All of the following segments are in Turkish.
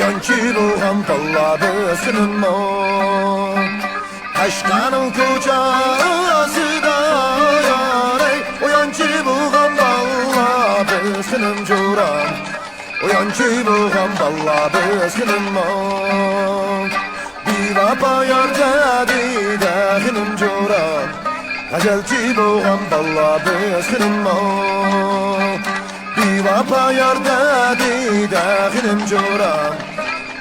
Uyanki buğan balladı sınınma Aşkanın kocası da yarey Uyanki buğan balladı sınım coran Uyanki buğan balladı sınınma Bir vapa yardadi dağınım coran Gazelci buğan balladı sınınma Bir vapa yardadi dağınım coran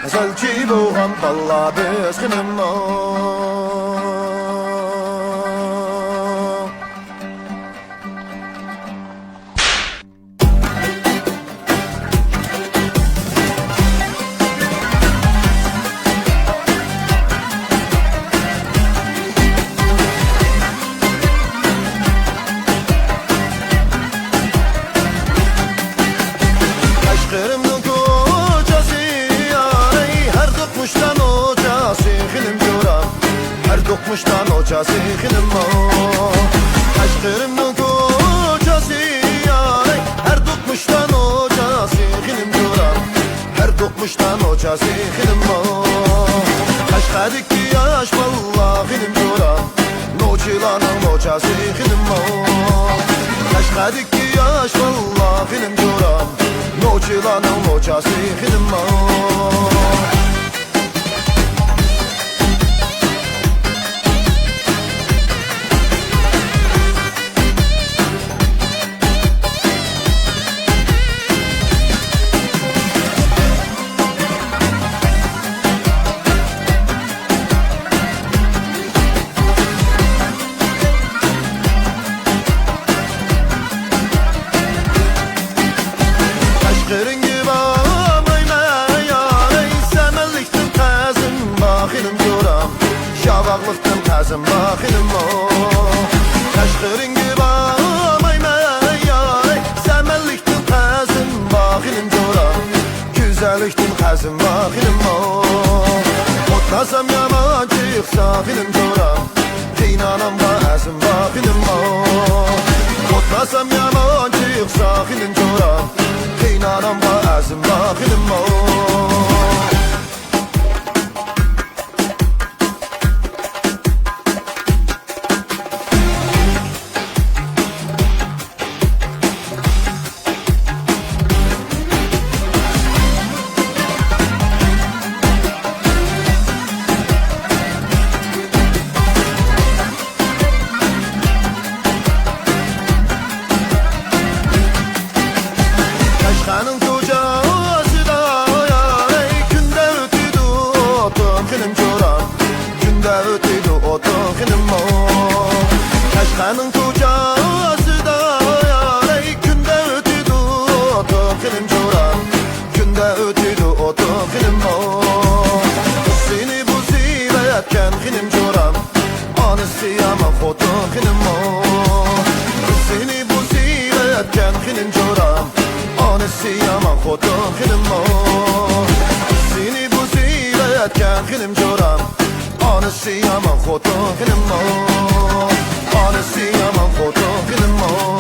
Gazelci buğan balladı sınınma Aşkırımın kocası yarey Her dokmuştan ocası hilim coran Her dokmuştan ocası hilim o Aşkırımın kocası yarey Her dokmuştan ocası hilim coran Her dokmuştan ocası hilim o Kaşkadik ki yaş vallahi hilim coran Noçilanın ocası hilim o Kaşkadik ki yaş vallahi hilim coran Noçilanın ocası hilim o Aşkırın gibi ağmayma yarey Semelliktin kazım bakınım coram Şavaklıktın kazım bakınım o Aşkırın gibi ağmayma yarey Semelliktin kazım bakınım coram Güzelliktin kazım bakınım o Otlasam yaman çıksa film coram Qiynanamga azim bakınım o Otlasam yaman çıksa film coram Qiynanamga azim bakınım o Aşkanın kocası da yarey Günde ötüdü otum hilim coran Günde ötüdü otum hilim o Aşkanın kocası da yarey Günde ötüdü otum hilim coran Günde ötüdü otum hilim o Seni bu zivetken hilim coran Anısı yamak otum hilim o Seni bu zivetken hilim coran Anısı yaman xotum hilim o Seni bu zivetken hilim coram Anısı yaman xotum hilim o Anısı yaman xotum hilim o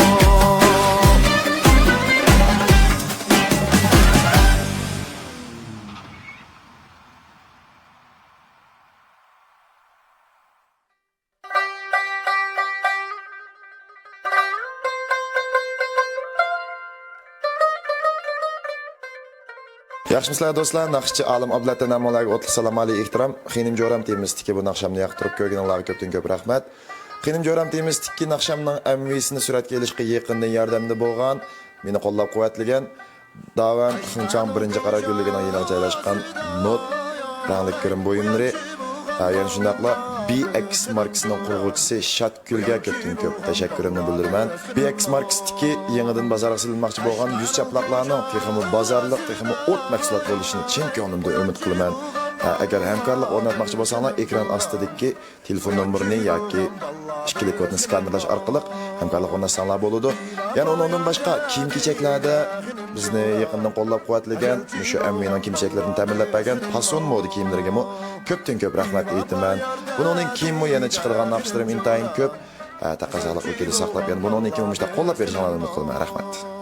Yaxşımıslar dostlar, naqshchi Alim Abdulladan amolarga o'tli salom alaykum ehtirom. Xinim jo'ram temizlikka bu naqshamni yoqtirib ko'rganlarga ko'pdan ko'p rahmat. Xinim jo'ram temizlikki naqshamning amvisini suratga olishga yaqindan yordamda bo'lgan, meni qo'llab-quvvatlagan Davan Xinchang 1-Qaragulligining yanada joylashgan not rangli ko'rim buyumlari, yana shundaqla BX markasining qurg'uvchisi Shatgulga ko'pdan ko'p tashakkurimni bildiraman. BX markasidagi yangidan bozorga silinmoqchi bo'lgan yuz chaplaqlarning texmi bozorliq, texmi o't mahsulot bo'lishini chin ko'nglimda umid qilaman. Agar hamkorlik o'rnatmoqchi bo'lsanglar, ekran ostidagi telefon nomerini yoki ikkilik kodni skanerlash orqali hamkorlik o'rnatsanglar bo'ladi. Yana undan boshqa kiyim-kechaklarda bizni yaqindan qo'llab-quvvatlagan, shu ammining kiyim-kechaklarini ta'minlab bergan Pason moda kiyimlariga ko'pdan ko'p rahmat aytaman. Buning kiyimi yana chiqargan naqshlarim intayin ko'p. Taqozolik o'kili saqlab, yana buning kiyimini qo'llab berishingizni umid qilaman. Rahmat.